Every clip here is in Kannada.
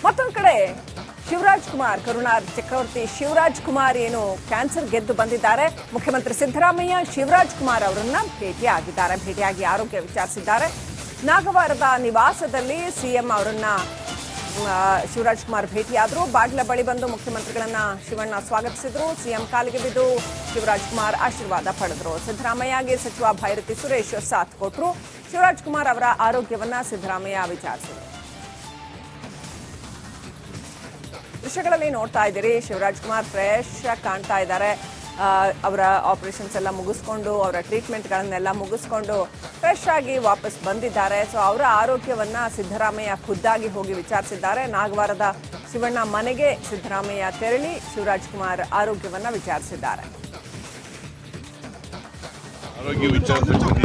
ಮತ್ತೊಂದು ಕಡೆ ಶಿವರಾಜ್ ಕುಮಾರ್ ಕರುಣಾರ್ ಚಕ್ರವರ್ತಿ ಶಿವರಾಜ್ ಕುಮಾರ್ ಏನು ಕ್ಯಾನ್ಸರ್ ಗೆದ್ದು ಬಂದಿದ್ದಾರೆ. ಮುಖ್ಯಮಂತ್ರಿ ಸಿದ್ದರಾಮಯ್ಯ ಶಿವರಾಜ್ ಕುಮಾರ್ ಅವರನ್ನ ಭೇಟಿಯಾಗಿ ಆರೋಗ್ಯ ವಿಚಾರಿಸಿದ್ದಾರೆ. ನಾಗವಾರದ ನಿವಾಸದಲ್ಲಿ ಸಿಎಂ ಅವರನ್ನ ಶಿವರಾಜ್ ಕುಮಾರ್ ಭೇಟಿಯಾದರು. ಬಾಗಿಲ ಬಳಿ ಬಂದು ಮುಖ್ಯಮಂತ್ರಿಗಳನ್ನ ಶಿವಣ್ಣ ಸ್ವಾಗತಿಸಿದ್ರು. ಸಿಎಂ ಕಾಲಿಗೆ ಬಿದ್ದು ಶಿವರಾಜ್ ಕುಮಾರ್ ಆಶೀರ್ವಾದ ಪಡೆದರು. ಸಿದ್ದರಾಮಯ್ಯಗೆ ಸಚಿವ ಭೈರತಿ ಸುರೇಶ್ ಸಾಥ್ ಕೊಟ್ಟರು. ಶಿವರಾಜ್ ಕುಮಾರ್ ಅವರ ಆರೋಗ್ಯವನ್ನ ಸಿದ್ದರಾಮಯ್ಯ ವಿಚಾರಿಸಿದರು. ದೃಶ್ಯಗಳಲ್ಲಿ ನೋಡ್ತಾ ಇದ್ದೀರಿ, ಶಿವರಾಜ್ ಕುಮಾರ್ ಫ್ರೆಶ್ ಆಗಿ ಕಾಣ್ತಾ ಇದ್ದಾರೆ. ಅವರ ಆಪರೇಷನ್ಸ್ ಎಲ್ಲ ಮುಗಿಸ್ಕೊಂಡು, ಅವರ ಟ್ರೀಟ್ಮೆಂಟ್ಗಳನ್ನೆಲ್ಲ ಮುಗಿಸ್ಕೊಂಡು ಫ್ರೆಶ್ ಆಗಿ ವಾಪಸ್ ಬಂದಿದ್ದಾರೆ. ಸೊ ಅವರ ಆರೋಗ್ಯವನ್ನ ಸಿದ್ದರಾಮಯ್ಯ ಖುದ್ದಾಗಿ ಹೋಗಿ ವಿಚಾರಿಸಿದ್ದಾರೆ. ನಾಗವಾರದ ಶಿವಣ್ಣ ಮನೆಗೆ ಸಿದ್ದರಾಮಯ್ಯ ತೆರಳಿ ಶಿವರಾಜ್ ಕುಮಾರ್ ಆರೋಗ್ಯವನ್ನ ವಿಚಾರಿಸಿದ್ದಾರೆ. ಆರೋಗ್ಯ ವಿಚಾರಿಸಿದ್ರೆ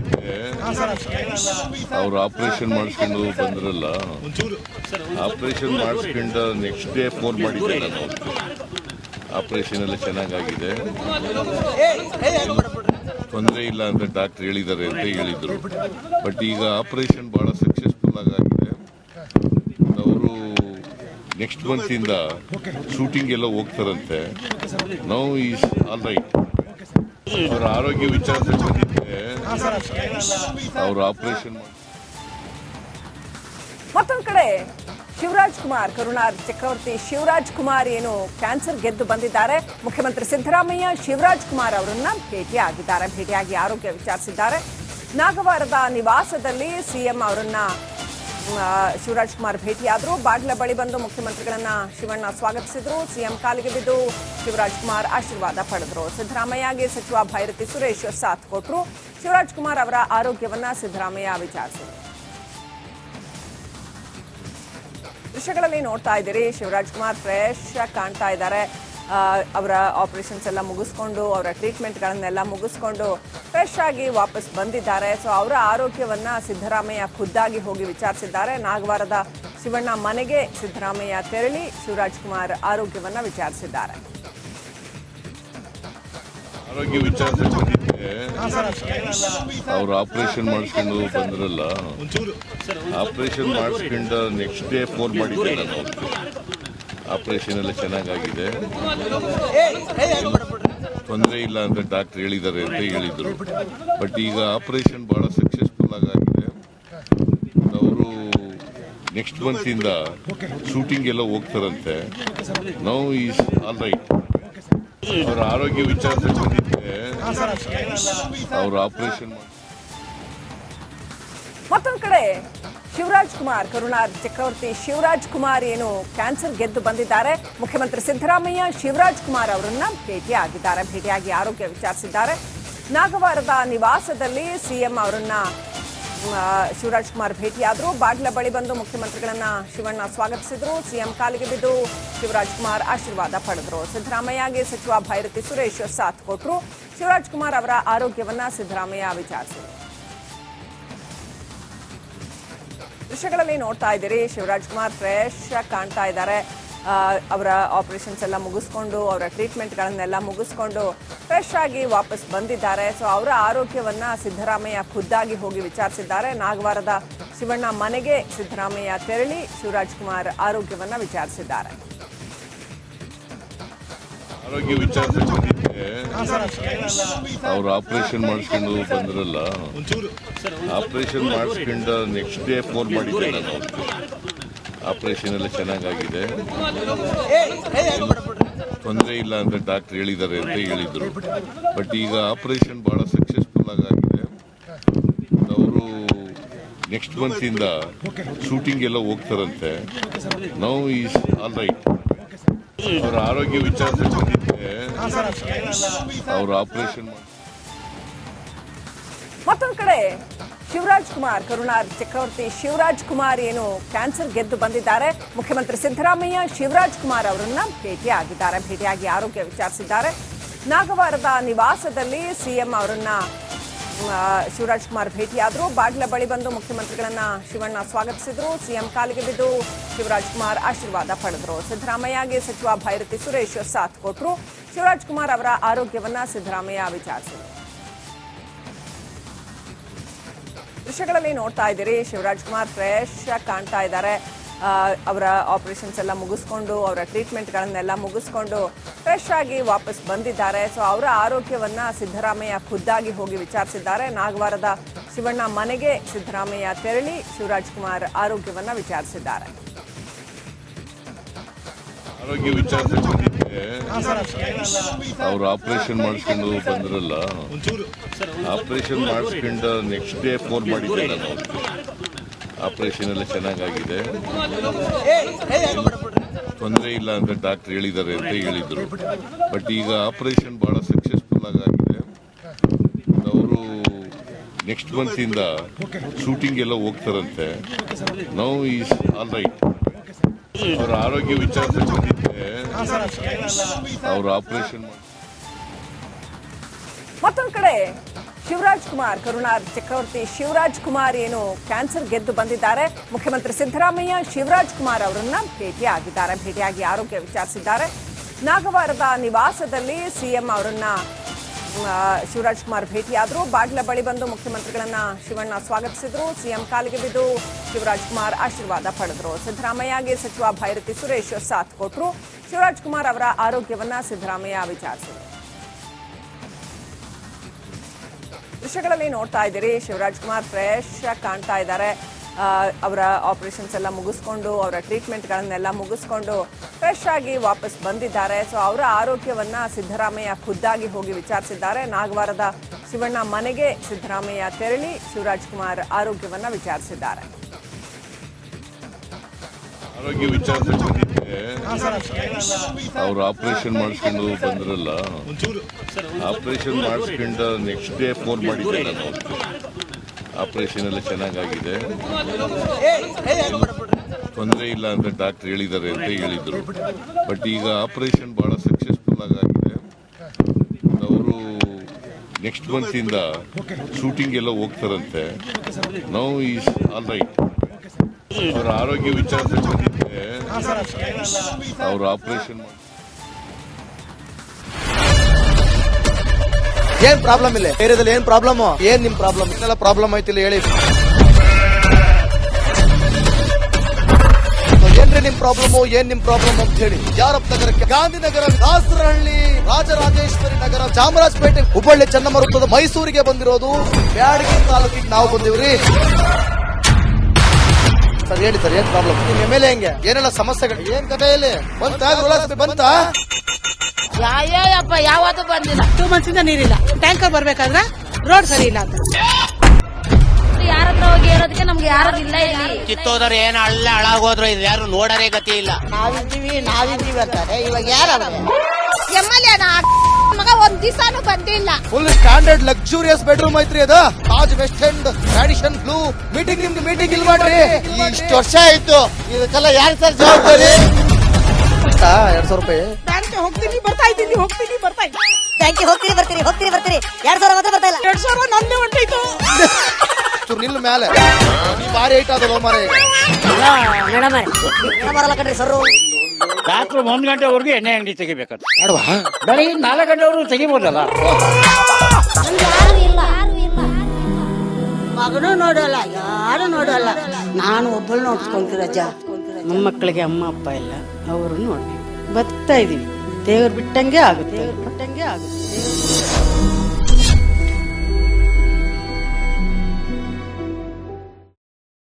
ಅವ್ರು ಆಪರೇಷನ್ ಮಾಡಿಸ್ಕೊಂಡು ಬಂದ್ರಲ್ಲ, ಆಪರೇಷನ್ ಮಾಡಿಸ್ಕೊಂಡು ನೆಕ್ಸ್ಟ್ ಡೇ ಫೋನ್ ಮಾಡಿದ್ದೆ ನಾನು. ಆಪರೇಷನ್ ಎಲ್ಲ ಚೆನ್ನಾಗಾಗಿದೆ, ತೊಂದರೆ ಇಲ್ಲ ಅಂತ ಡಾಕ್ಟರ್ ಹೇಳಿದ್ದಾರೆ ಅಂತ ಹೇಳಿದ್ರು. ಬಟ್ ಈಗ ಆಪರೇಷನ್ ಬಹಳ ಸಕ್ಸಸ್ಫುಲ್ ಆಗಿದೆ. ಅವರು ನೆಕ್ಸ್ಟ್ ಮಂತ್ ಇಂದ ಶೂಟಿಂಗ್ ಎಲ್ಲ ಹೋಗ್ತಾರಂತೆ. Now is all right. ಅವರ ಆರೋಗ್ಯ ವಿಚಾರಿಸಿದ್ರೆ ಅವರು ಆಪರೇಷನ್. ಮತ್ತೊಂದು ಕಡೆ ಶಿವರಾಜ್ ಕುಮಾರ್ ಕರುಣಾರ್ ಚಕ್ರವರ್ತಿ ಶಿವರಾಜ್ ಕುಮಾರ್ ಏನು ಕ್ಯಾನ್ಸರ್ ಗೆದ್ದು ಬಂದಿದ್ದಾರೆ. ಮುಖ್ಯಮಂತ್ರಿ ಸಿದ್ದರಾಮಯ್ಯ ಶಿವರಾಜ್ ಕುಮಾರ್ ಅವರನ್ನ ಭೇಟಿಯಾಗಿ ಆರೋಗ್ಯ ವಿಚಾರಿಸಿದ್ದಾರೆ. ನಾಗವಾರದ ನಿವಾಸದಲ್ಲಿ ಸಿಎಂ ಅವರನ್ನ ಶಿವರಾಜ್ ಕುಮಾರ್ ಭೇಟಿಯಾದರು. ಬಾಗಿಲ ಬಳಿ ಬಂದು ಮುಖ್ಯಮಂತ್ರಿಗಳನ್ನ ಶಿವಣ್ಣ ಸ್ವಾಗತಿಸಿದ್ರು. ಸಿಎಂ ಕಾಲಿಗೆ ಬಿದ್ದು ಶಿವರಾಜ್ ಕುಮಾರ್ ಆಶೀರ್ವಾದ ಪಡೆದರು. ಸಿದ್ದರಾಮಯ್ಯಗೆ ಸಚಿವ ಭೈರತಿ ಸುರೇಶ್ ಸಾಥ್ ಕೊಟ್ಟರು. ಶಿವರಾಜ್ ಕುಮಾರ್ ಅವರ ಆರೋಗ್ಯವನ್ನ ಸಿದ್ದರಾಮಯ್ಯ ವಿಚಾರಿಸಿದರು. ದೃಶ್ಯಗಳಲ್ಲಿ ನೋಡ್ತಾ ಇದ್ದೀರಿ, ಶಿವರಾಜ್ ಕುಮಾರ್ ಫ್ರೆಶ್ ಆಗಿ ಕಾಣ್ತಾ ಇದ್ದಾರೆ. ಅವರ ಆಪರೇಷನ್ಸ್ ಎಲ್ಲ ಮುಗಿಸ್ಕೊಂಡು, ಅವರ ಟ್ರೀಟ್ಮೆಂಟ್ಗಳನ್ನೆಲ್ಲ ಮುಗಿಸ್ಕೊಂಡು ಫ್ರೆಶ್ ಆಗಿ ವಾಪಸ್ ಬಂದಿದ್ದಾರೆ. ಸೊ ಅವರ ಆರೋಗ್ಯವನ್ನ ಸಿದ್ದರಾಮಯ್ಯ ಖುದ್ದಾಗಿ ಹೋಗಿ ವಿಚಾರಿಸಿದ್ದಾರೆ. ನಾಗವಾರದ ಶಿವಣ್ಣ ಮನೆಗೆ ಸಿದ್ದರಾಮಯ್ಯ ತೆರಳಿ ಶಿವರಾಜ್ ಕುಮಾರ್ ಆರೋಗ್ಯವನ್ನ ವಿಚಾರಿಸಿದ್ದಾರೆ. ಆರೋಗ್ಯ ವಿಚಾರಿಸಿದ್ರೆ ಅವ್ರು ಆಪರೇಷನ್ ಮಾಡಿಸ್ಕೊಂಡು ಬಂದ್ರಲ್ಲ, ಆಪರೇಷನ್ ಮಾಡಿಸ್ಕೊಂಡು ನೆಕ್ಸ್ಟ್ ಡೇ ಫೋನ್ ಮಾಡಿದ್ದೆ ನಾನು. ಆಪರೇಷನ್ ಎಲ್ಲ ಚೆನ್ನಾಗಾಗಿದೆ, ತೊಂದರೆ ಇಲ್ಲ ಅಂತ ಡಾಕ್ಟರ್ ಹೇಳಿದ್ದಾರೆ ಅಂತ ಹೇಳಿದ್ರು. ಬಟ್ ಈಗ ಆಪರೇಷನ್ ಬಹಳ ಸಕ್ಸಸ್ಫುಲ್ ಆಗಿದೆ. ಅವರು ನೆಕ್ಸ್ಟ್ ಮಂತ್ ಇಂದ ಶೂಟಿಂಗ್ ಎಲ್ಲ ಹೋಗ್ತಾರಂತೆ. Now is all right. ಅವರ ಆರೋಗ್ಯ ವಿಚಾರಿಸಿದ್ರೆ ಅವರು ಆಪರೇಷನ್. ಮತ್ತೊಂದು ಕಡೆ ಶಿವರಾಜ್ ಕುಮಾರ್ ಕರುಣಾರ್ ಚಕ್ರವರ್ತಿ ಶಿವರಾಜ್ ಕುಮಾರ್ ಏನು ಕ್ಯಾನ್ಸರ್ ಗೆದ್ದು ಬಂದಿದ್ದಾರೆ. ಮುಖ್ಯಮಂತ್ರಿ ಸಿದ್ದರಾಮಯ್ಯ ಶಿವರಾಜ್ ಕುಮಾರ್ ಅವರನ್ನ ಭೇಟಿಯಾಗಿ ಆರೋಗ್ಯ ವಿಚಾರಿಸಿದ್ದಾರೆ. ನಾಗವಾರದ ನಿವಾಸದಲ್ಲಿ ಸಿಎಂ ಅವರನ್ನ ಶಿವರಾಜ್ ಕುಮಾರ್ ಭೇಟಿಯಾದರು. ಬಾಗಿಲ ಬಳಿ ಬಂದು ಮುಖ್ಯಮಂತ್ರಿಗಳನ್ನ ಶಿವಣ್ಣ ಸ್ವಾಗತಿಸಿದ್ರು. ಸಿಎಂ ಕಾಲಿಗೆ ಬಿದ್ದು ಶಿವರಾಜ್ ಕುಮಾರ್ ಆಶೀರ್ವಾದ ಪಡೆದರು. ಸಿದ್ದರಾಮಯ್ಯಗೆ ಸಚಿವ ಭೈರತಿ ಸುರೇಶ್ ಸಾಥ್ ಕೊಟ್ಟರು. ಶಿವರಾಜ್ ಕುಮಾರ್ ಅವರ ಆರೋಗ್ಯವನ್ನ ಸಿದ್ದರಾಮಯ್ಯ ವಿಚಾರಿಸಿದರು. ದೃಶ್ಯಗಳಲ್ಲಿ ನೋಡ್ತಾ ಇದ್ದೀರಿ, ಶಿವರಾಜ್ ಕುಮಾರ್ ಫ್ರೆಶ್ ಆಗಿ ಕಾಣ್ತಾ ಇದ್ದಾರೆ. ಅವರ ಆಪರೇಷನ್ಸ್ ಎಲ್ಲ ಮುಗಿಸ್ಕೊಂಡು, ಅವರ ಟ್ರೀಟ್ಮೆಂಟ್ಗಳನ್ನೆಲ್ಲ ಮುಗಿಸ್ಕೊಂಡು ಫ್ರೆಶ್ ಆಗಿ ವಾಪಸ್ ಬಂದಿದ್ದಾರೆ. ಸೊ ಅವರ ಆರೋಗ್ಯವನ್ನ ಸಿದ್ದರಾಮಯ್ಯ ಖುದ್ದಾಗಿ ಹೋಗಿ ವಿಚಾರಿಸಿದ್ದಾರೆ. ನಾಗವಾರದ ಶಿವಣ್ಣ ಮನೆಗೆ ಸಿದ್ದರಾಮಯ್ಯ ತೆರಳಿ ಶಿವರಾಜ್ ಕುಮಾರ್ ಆರೋಗ್ಯವನ್ನ ವಿಚಾರಿಸಿದ್ದಾರೆ. ಆರೋಗ್ಯ ವಿಚಾರಿಸಿದ್ರೆ ಅವ್ರು ಆಪರೇಷನ್ ಮಾಡಿಸ್ಕೊಂಡು ಬಂದ್ರಲ್ಲ, ಆಪರೇಷನ್ ಮಾಡಿಸ್ಕೊಂಡು ನೆಕ್ಸ್ಟ್ ಡೇ ಫೋನ್ ಮಾಡಿದ್ದೆ ನಾನು. ಆಪರೇಷನ್ ಎಲ್ಲ ಚೆನ್ನಾಗಾಗಿದೆ, ತೊಂದರೆ ಇಲ್ಲ ಅಂತ ಡಾಕ್ಟರ್ ಹೇಳಿದ್ದಾರೆ ಅಂತ ಹೇಳಿದ್ರು. ಬಟ್ ಈಗ ಆಪರೇಷನ್ ಬಹಳ ಸಕ್ಸಸ್ಫುಲ್ ಆಗಿದೆ. ಅವರು ನೆಕ್ಸ್ಟ್ ಮಂತ್ ಇಂದ ಶೂಟಿಂಗ್ ಎಲ್ಲ ಹೋಗ್ತಾರಂತೆ. Now is all right. ಅವರ ಆರೋಗ್ಯ ವಿಚಾರಿಸಿದ್ರೆ ಅವರು ಆಪರೇಷನ್. ಮತ್ತೊಂದು ಕಡೆ ಶಿವರಾಜ್ ಕುಮಾರ್ ಕರುಣಾರ್ ಚಕ್ರವರ್ತಿ ಶಿವರಾಜ್ ಕುಮಾರ್ ಏನು ಕ್ಯಾನ್ಸರ್ ಗೆದ್ದು ಬಂದಿದ್ದಾರೆ. ಮುಖ್ಯಮಂತ್ರಿ ಸಿದ್ದರಾಮಯ್ಯ ಶಿವರಾಜ್ ಕುಮಾರ್ ಅವರನ್ನ ಭೇಟಿಯಾಗಿ ಆರೋಗ್ಯ ವಿಚಾರಿಸಿದ್ದಾರೆ. ನಾಗವಾರದ ನಿವಾಸದಲ್ಲಿ ಸಿಎಂ ಅವರನ್ನ ಶಿವರಾಜ್ ಕುಮಾರ್ ಭೇಟಿಯಾದರು. ಬಾಗಿಲ ಬಳಿ ಬಂದು ಮುಖ್ಯಮಂತ್ರಿಗಳನ್ನ ಶಿವಣ್ಣ ಸ್ವಾಗತಿಸಿದ್ರು. ಸಿಎಂ ಕಾಲಿಗೆ ಬಿದ್ದು ಶಿವರಾಜ್ ಕುಮಾರ್ ಆಶೀರ್ವಾದ ಪಡೆದರು. ಸಿದ್ದರಾಮಯ್ಯಗೆ ಸಚಿವ ಭೈರತಿ ಸುರೇಶ್ ಸಾಥ್ ಕೊಟ್ಟರು. ಶಿವರಾಜ್ ಕುಮಾರ್ ಅವರ ಆರೋಗ್ಯವನ್ನ ಸಿದ್ದರಾಮಯ್ಯ ವಿಚಾರಿಸಿದರು. ದೃಶ್ಯಗಳಲ್ಲಿ ನೋಡ್ತಾ ಇದ್ದೀರಿ, ಶಿವರಾಜ್ ಕುಮಾರ್ ಫ್ರೆಶ್ ಆಗಿ ಕಾಣ್ತಾ ಇದ್ದಾರೆ. ಅವರ ಆಪರೇಷನ್ಸ್ ಎಲ್ಲ ಮುಗಿಸ್ಕೊಂಡು ಅವರ ಟ್ರೀಟ್ಮೆಂಟ್ಗಳನ್ನೆಲ್ಲ ಮುಗಿಸ್ಕೊಂಡು ಫ್ರೆಶ್ ಆಗಿ ವಾಪಸ್ ಬಂದಿದ್ದಾರೆ. ಸೊ ಅವರ ಆರೋಗ್ಯವನ್ನ ಸಿದ್ದರಾಮಯ್ಯ ಖುದ್ದಾಗಿ ಹೋಗಿ ವಿಚಾರಿಸಿದ್ದಾರೆ. ನಾಗವಾರದ ಶಿವಣ್ಣ ಮನೆಗೆ ಸಿದ್ದರಾಮಯ್ಯ ತೆರಳಿ ಶಿವರಾಜ್ ಕುಮಾರ್ ಆರೋಗ್ಯವನ್ನ ವಿಚಾರಿಸಿದ್ದಾರೆ. ಆರೋಗ್ಯ ವಿಚಾರಿಸಿ ಬಂದಿದ್ದೆ. ಅವ್ರು ಆಪರೇಷನ್ ಮಾಡಿಸ್ಕೊಂಡು ಬಂದ್ರಲ್ಲ, ಆಪರೇಷನ್ ಮಾಡಿಸ್ಕೊಂಡು ನೆಕ್ಸ್ಟ್ ಡೇ ಫೋನ್ ಮಾಡಿದ್ದೆ ನಾನು. ಆಪರೇಷನ್ ಎಲ್ಲ ಚೆನ್ನಾಗಾಗಿದೆ, ತೊಂದರೆ ಇಲ್ಲ ಅಂತ ಡಾಕ್ಟರ್ ಹೇಳಿದ್ದಾರೆ ಅಂತ ಹೇಳಿದ್ರು. ಬಟ್ ಈಗ ಆಪರೇಷನ್ ಬಹಳ ಸಕ್ಸಸ್ಫುಲ್ ಆಗಿದೆ. ಅವರು ನೆಕ್ಸ್ಟ್ ಮಂತ್ ಇಂದ ಶೂಟಿಂಗ್ ಎಲ್ಲ ಹೋಗ್ತಾರಂತೆ. Now is all right. ಅವರ ಆರೋಗ್ಯ ವಿಚಾರಿಸಿ ಬಂದಿದ್ದೆ. ಅವರು ಆಪರೇಷನ್ ಮತ್ತೊಂದು ಕಡೆ ಶಿವರಾಜ್ ಕುಮಾರ್, ಕರುಣಾರ್ ಚಕ್ರವರ್ತಿ ಶಿವರಾಜ್ ಕುಮಾರ್ ಏನು ಕ್ಯಾನ್ಸರ್ ಗೆದ್ದು ಬಂದಿದ್ದಾರೆ. ಮುಖ್ಯಮಂತ್ರಿ ಸಿದ್ದರಾಮಯ್ಯ ಶಿವರಾಜ್ ಕುಮಾರ್ ಅವರನ್ನ ಭೇಟಿಯಾಗಿದ್ದಾರೆ. ಭೇಟಿಯಾಗಿ ಆರೋಗ್ಯ ವಿಚಾರಿಸಿದ್ದಾರೆ. ನಾಗವಾರದ ನಿವಾಸದಲ್ಲಿ ಸಿಎಂ ಅವರನ್ನ ಶಿವರಾಜ್ ಕುಮಾರ್ ಭೇಟಿಯಾದರು. ಬಾಗಿಲ ಬಳಿ ಬಂದು ಮುಖ್ಯಮಂತ್ರಿಗಳನ್ನ ಶಿವಣ್ಣ ಸ್ವಾಗತಿಸಿದ್ರು. ಸಿಎಂ ಕಾಲಿಗೆ ಬಿದ್ದು ಶಿವರಾಜ್ ಕುಮಾರ್ ಆಶೀರ್ವಾದ ಪಡೆದರು. ಸಿದ್ದರಾಮಯ್ಯಗೆ ಸಚಿವ ಭೈರತಿ ಸುರೇಶ್ ಸಾಥ್ ಕೊಟ್ಟರು. ಶಿವರಾಜ್ ಕುಮಾರ್ ಅವರ ಆರೋಗ್ಯವನ್ನ ಸಿದ್ದರಾಮಯ್ಯ ವಿಚಾರಿಸಿದರು. ದೃಶ್ಯಗಳಲ್ಲಿ ನೋಡ್ತಾ ಇದ್ದೀರಿ, ಶಿವರಾಜ್ ಕುಮಾರ್ ಫ್ರೆಶ್ ಆಗಿ ಕಾಣ್ತಾ ಇದ್ದಾರೆ. ಅವರ ಆಪರೇಷನ್ಸ್ ಎಲ್ಲ ಮುಗಿಸ್ಕೊಂಡು ಅವರ ಟ್ರೀಟ್ಮೆಂಟ್ಗಳನ್ನೆಲ್ಲ ಮುಗಿಸ್ಕೊಂಡು ಫ್ರೆಶ್ ಆಗಿ ವಾಪಸ್ ಬಂದಿದ್ದಾರೆ. ಸೊ ಅವರ ಆರೋಗ್ಯವನ್ನ ಸಿದ್ದರಾಮಯ್ಯ ಖುದ್ದಾಗಿ ಹೋಗಿ ವಿಚಾರಿಸಿದ್ದಾರೆ. ನಾಗವಾರದ ಶಿವಣ್ಣ ಮನೆಗೆ ಸಿದ್ದರಾಮಯ್ಯ ತೆರಳಿ ಶಿವರಾಜ್ ಕುಮಾರ್ ಆರೋಗ್ಯವನ್ನ ವಿಚಾರಿಸಿದ್ದಾರೆ. ಆರೋಗ್ಯ ವಿಚಾರಿಸಿ ಬಂದಿದ್ದೆ. ಅವ್ರು ಆಪರೇಷನ್ ಮಾಡಿಸ್ಕೊಂಡು ಬಂದ್ರಲ್ಲ, ಆಪರೇಷನ್ ಮಾಡಿಸ್ಕೊಂಡು ನೆಕ್ಸ್ಟ್ ಡೇ ಫೋನ್ ಮಾಡಿದ್ದೆ ನಾನು. ಆಪರೇಷನ್ ಎಲ್ಲ ಚೆನ್ನಾಗಾಗಿದೆ, ತೊಂದರೆ ಇಲ್ಲ ಅಂತ ಡಾಕ್ಟರ್ ಹೇಳಿದ್ದಾರೆ ಅಂತ ಹೇಳಿದ್ರು. ಬಟ್ ಈಗ ಆಪರೇಷನ್ ಬಹಳ ಸಕ್ಸಸ್ಫುಲ್ ಆಗಿದೆ. ಅವರು ನೆಕ್ಸ್ಟ್ ಮಂತ್ ಇಂದ ಶೂಟಿಂಗ್ ಎಲ್ಲ ಹೋಗ್ತಾರಂತೆ. Now is all right. ಅವರ ಆರೋಗ್ಯ ವಿಚಾರಿಸಿ ಬಂದಿದ್ದೆ. ಅವರು ಆಪರೇಷನ್ ಏನ್ ಪ್ರಾಬ್ಲಮ್ ಇಲ್ಲ ಏರಿಯಾದಲ್ಲಿ? ಏನ್ ಪ್ರಾಬ್ಲಮ್? ಏನ್ ನಿಮ್ ಪ್ರಾಬ್ಲಮ್? ಇದೆಲ್ಲ ಪ್ರಾಬ್ಲಮ್ ಐತಿಲ್ಲ ಹೇಳಿ. ಏನ್ರಿ ನಿಮ್ ಪ್ರಾಬ್ಲಮ್? ಏನ್ ನಿಮ್ ಪ್ರಾಬ್ಲಮ್ ಅಂತ ಹೇಳಿ. ಯಾರಪ್ಪ ನಗರಕ್ಕೆ? ಗಾಂಧಿನಗರ, ದಾಸರಹಳ್ಳಿ, ರಾಜರಾಜೇಶ್ವರಿ ನಗರ, ಚಾಮರಾಜಪೇಟೆ, ಹುಬ್ಬಳ್ಳಿ, ಚೆನ್ನಮ್ಮ ವೃತ್ತದ ಮೈಸೂರಿಗೆ ಬಂದಿರೋದು. ಬ್ಯಾಡಗಿ ತಾಲೂಕಿಗೆ ನಾವು ಬಂದಿವ್ರಿ. ಸರ್ ಹೇಳಿ ಸರ್, ಏನ್ ಪ್ರಾಬ್ಲಮ್? ನಿಮ್ ಎಮ್ ಎಲ್ ಎ ಹೆಂಗೆ? ಏನೆಲ್ಲ ಸಮಸ್ಯೆಗಳು? ಏನ್ ಕಥೆ ಇಲ್ಲಿ ಬಂತ? ಯಾಯಪ್ಪ ಯಾವತ್ತೂ ಬಂದಿಲ್ಲ. 2 months ಇಂದ ನೀರಿಲ್ಲ. ಟ್ಯಾಂಕರ್ ಬರ್ಬೇಕಾದ್ರೆ ರೋಡ್ ಸರಿ ಇಲ್ಲ ಅಂತ ಯಾರ ಹತ್ರ ಹೋಗಿ ಹೇಳೋದಕ್ಕೆ ನಮ್ಗೆ ಯಾರು ಇಲ್ಲ. ಇಲ್ಲಿ ಕಿತ್ತೋದ್ರೆ ಏನ್ ಅಲ್ಲ ಹಾಳಾಗೋದ್ರು ಇದು ಯಾರು ನೋಡರೇ ಗತಿ ಇಲ್ಲ. ನಾವಿದ್ದೀವಿ ಅಂತಾರೆ. ಇವಾಗ ಯಾರ ಎಮ್ಮೆಲ್ಯೆ ಮಗ ಒಂದ್ ದಿವಸನೂ ಬಂದಿಲ್ಲ. ಫುಲ್ ಸ್ಟ್ಯಾಂಡರ್ಡ್ ಲಕ್ಸುರಿಯಸ್ ಬೆಡ್ರೂಮ್ ಐತ್ರಿ ಅದು. Taj West End tradition blue. Meeting ನಿಮ್ಗೆ ಮೀಟಿಂಗ್ ಇಲ್ಲಿ ಮಾಡ್ರಿ. ಇಷ್ಟು ವರ್ಷ ಆಯ್ತು, ಇದಕ್ಕೆಲ್ಲ ಯಾರು ಸರ್ ಜವಾಬ್ದಾರಿ? 200 ರೂಪಾಯಿ ಹೋಗ್ತೀನಿ ಬರ್ತಾ ಇದ್ದೀನಿ. ಬ್ಯಾಂಕಿಗೆ ಹೋಗ್ತೀರಿ ಬರ್ತೀರಿ 2000 ಮಾತ್ರ ಬರ್ತಾ ಇಲ್ಲ. 2,000 ನಂದೇ ಹೊಂಟೈತು. ನಿಲ್ಲ ಮೇಲೆ ಬಾರಿ ಐಟ್ ಅದಲ್ಲ ಮಾರೇ. ಮೇಡಮ್ ಬರಲ್ಲ ಕಣ್ರಿ ಸರ್. ರಾತ್ರಿ 1 ಗಂಟೆವರೆಗೂ ಎಣ್ಣೆ ಅಂಗಡಿ ತೆಗಿಬೇಕಂತ. ಬೆಳಿಗ್ಗೆ 4 ಗಂಟೆವರೆಗೂ ತೆಗಿಬೋದಲ್ಲ. ಮಗನೂ ನೋಡಲ್ಲ, ಯಾರು ನೋಡಲ್ಲ. ನಾನು ಒಬ್ಬಳು ನೋಡ್ಸ್ಕೊಂತೀರಜ್ಜ. ನಮ್ಮ ಮಕ್ಕಳಿಗೆ ಅಮ್ಮ ಅಪ್ಪ ಇಲ್ಲ, ಅವರು ನೋಡ್ಬೇಕು. ಬರ್ತಾ ಇದೀವಿ. ದೇವ್ರು ಬಿಟ್ಟಂಗೆ ಆಗುತ್ತೆ.